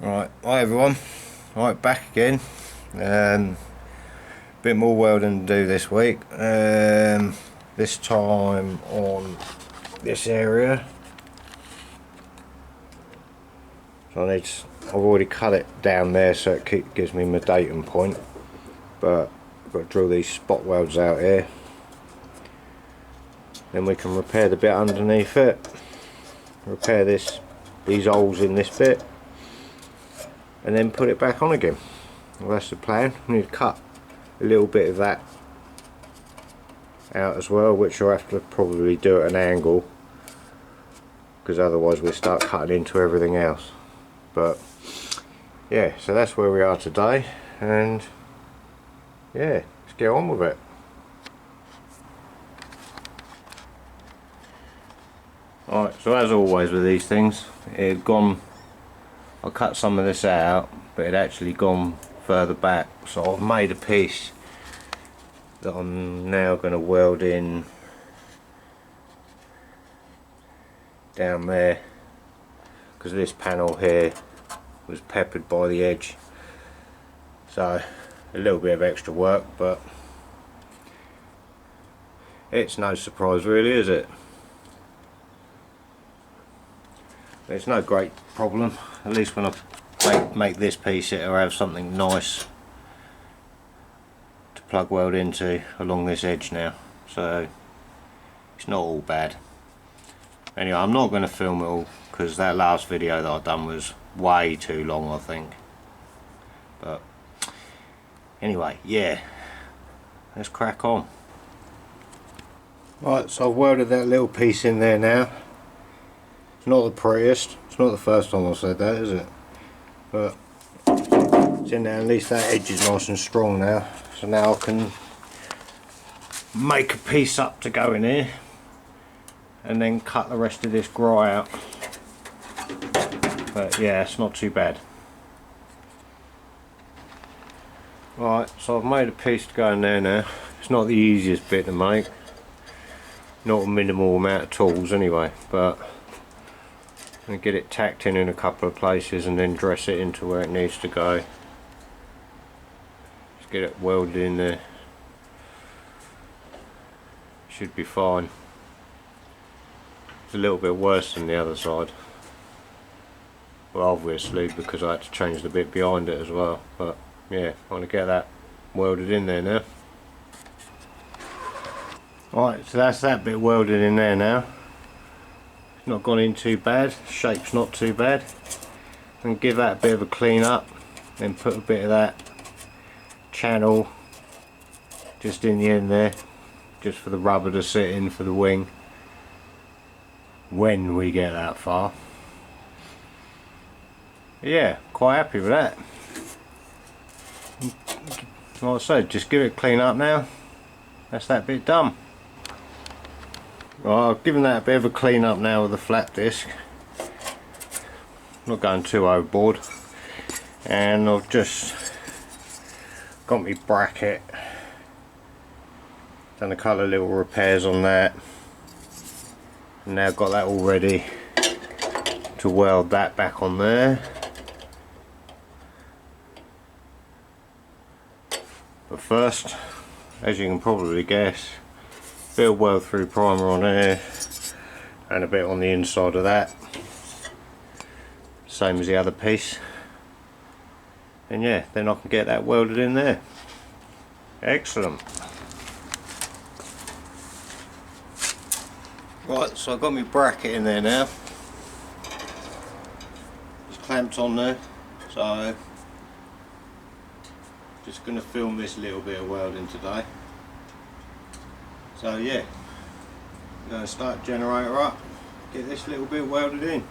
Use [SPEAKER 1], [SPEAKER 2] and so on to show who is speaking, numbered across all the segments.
[SPEAKER 1] Right, hi everyone. Right, back again. Bit more welding to do this week. This time on this area. So I've already cut it down there so it gives me my datum point. But I've got to drill these spot welds out here. Then we can repair the bit underneath it. Repair these holes in this bit. And then put it back on again. Well, that's the plan. I need to cut a little bit of that out as well, which I'll have to probably do at an angle, because otherwise we'll start cutting into everything else. But yeah, so that's where we are today, and yeah, let's get on with it. Alright, so as always with these things, it had gone, I cut some of this out, but it had actually gone further back, so I've made a piece that I'm now going to weld in down there, because this panel here was peppered by the edge, so a little bit of extra work, but it's no surprise really, is it? It's no great problem. At least when I make this piece, it'll have something nice to plug weld into along this edge now, so it's not all bad. Anyway, I'm not going to film it all because that last video that I've done was way too long, I think. But anyway, yeah, let's crack on. Right, so I've welded that little piece in there now. It's not the prettiest, it's not the first time I've said that, is it? But it's in there, at least that edge is nice and strong now. So now I can make a piece up to go in here and then cut the rest of this gry out. But yeah, it's not too bad. Right, so I've made a piece to go in there now. It's not the easiest bit to make. Not a minimal amount of tools anyway, but and get it tacked in a couple of places and then dress it into where it needs to go. Just get it welded in there. Should be fine. It's a little bit worse than the other side. Well, obviously because I had to change the bit behind it as well. But yeah, I want to get that welded in there now. Right, so that's that bit welded in there now. Not gone in too bad, shape's not too bad, and give that a bit of a clean up, then put a bit of that channel just in the end there, just for the rubber to sit in for the wing when we get that far. Yeah, quite happy with that. Like I said, just give it a clean up now. That's that bit done. Right, I've given that a bit of a clean up now with the flat disc. Not going too overboard. And I've just got my bracket. Done a couple of little repairs on that. And now got that all ready to weld that back on there. But first, as you can probably guess, bit of weld through primer on here and a bit on the inside of that, same as the other piece, and yeah, then I can get that welded in there. Excellent. Right, so I've got my bracket in there now. It's clamped on there, so just going to film this little bit of welding today. So yeah, I'm going to start generator up, get this little bit welded in.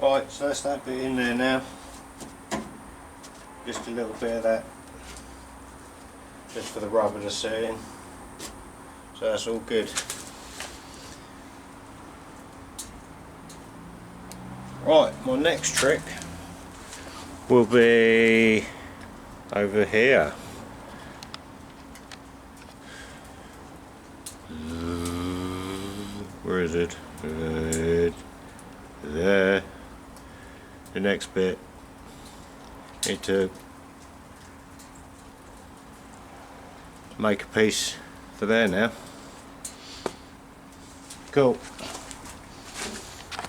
[SPEAKER 1] Right, so that's that bit in there now. Just a little bit of that, just for the rubber to set in. So that's all good. Right, my next trick will be over here. Where is it? There. The next bit. Need to make a piece for there now. Cool.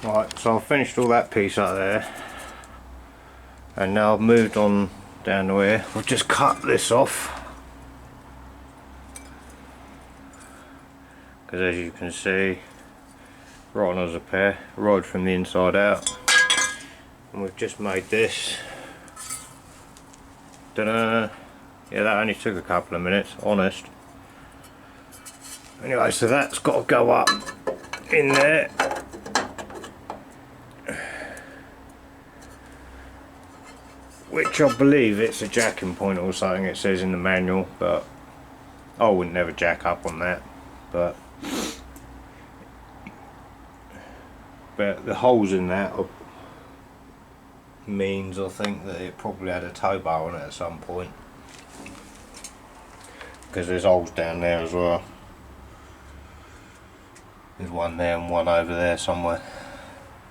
[SPEAKER 1] Right, so I've finished all that piece up there, and now I've moved on down to here. I'll just cut this off, because as you can see, rotten as a pear, right from the inside out. And we've just made this. Ta-da! Yeah, that only took a couple of minutes, honest. Anyway, so that's got to go up in there. Which I believe it's a jacking point or something, it says in the manual, but I would never jack up on that. But the holes in that means, I think, that it probably had a tow bar on it at some point, because there's holes down there as well. There's one there and one over there somewhere,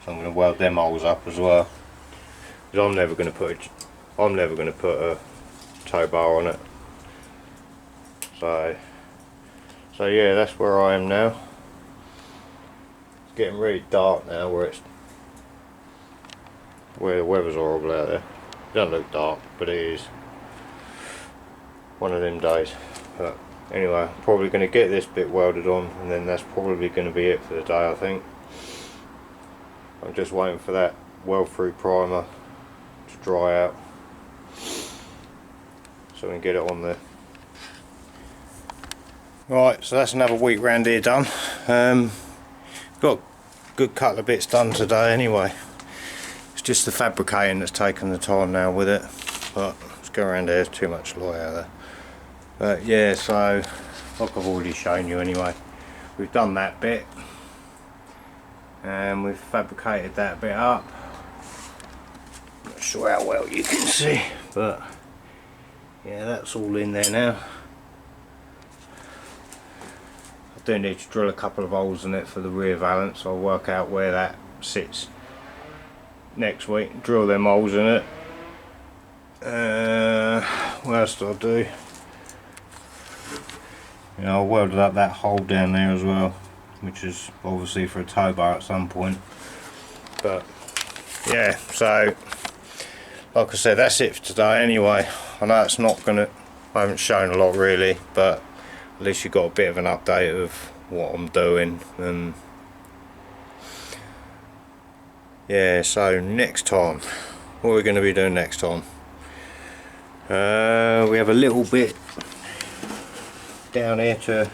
[SPEAKER 1] so I'm going to weld them holes up as well, because I'm never going to put a tow bar on it. So yeah, that's where I am now. It's getting really dark now, where the weather's horrible out there. It doesn't look dark, but it is one of them days. But anyway, I'm probably going to get this bit welded on, and then that's probably going to be it for the day, I think. I'm just waiting for that weld through primer to dry out, so we can get it on there. Right, so that's another week round here done. Got a good couple of bits done today anyway. It's just the fabricating that's taken the time now with it, but let's go around here, there's too much light out there. But yeah, so like I've already shown you anyway, we've done that bit and we've fabricated that bit up. Not sure how well you can see, but yeah, that's all in there now. I do need to drill a couple of holes in it for the rear valance. I'll work out where that sits next week, drill them holes in it. What else do I do? I welded up that hole down there as well, which is obviously for a tow bar at some point. But yeah, so like I said, that's it for today anyway. I know it's not gonna, I haven't shown a lot really, but at least you got a bit of an update of what I'm doing. And yeah, so next time, what are we going to be doing next time? We have a little bit down here to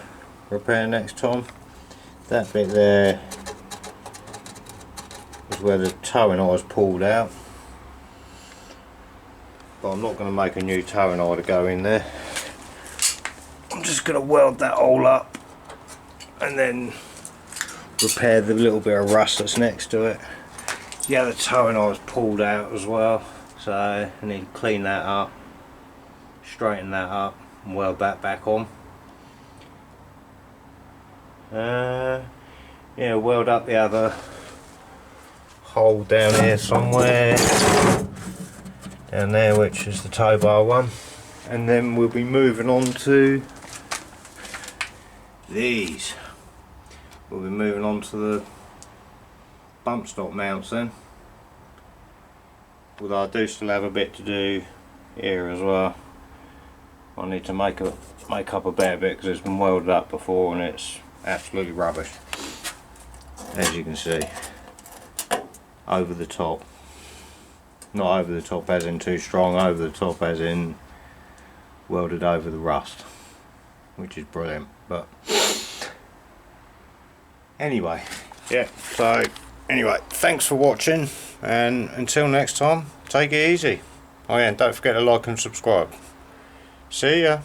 [SPEAKER 1] repair next time. That bit there is where the towing eye was pulled out, but I'm not going to make a new towing eye to go in there. I'm just going to weld that all up and then repair the little bit of rust that's next to it. The other towing eye was pulled out as well, so I need to clean that up, straighten that up and weld that back on. Yeah, weld up the other hole down here somewhere, down there, which is the tow bar one, and then we'll be moving on to these. We'll be moving on to the bump stop mounts then, although I do still have a bit to do here as well. I need to make up a better bit because it's been welded up before and it's absolutely rubbish, as you can see. Over the top, not over the top as in too strong, over the top as in welded over the rust, which is brilliant. But anyway, yeah, so anyway, thanks for watching. and until next time, take it easy. Oh yeah, and don't forget to like and subscribe. See ya.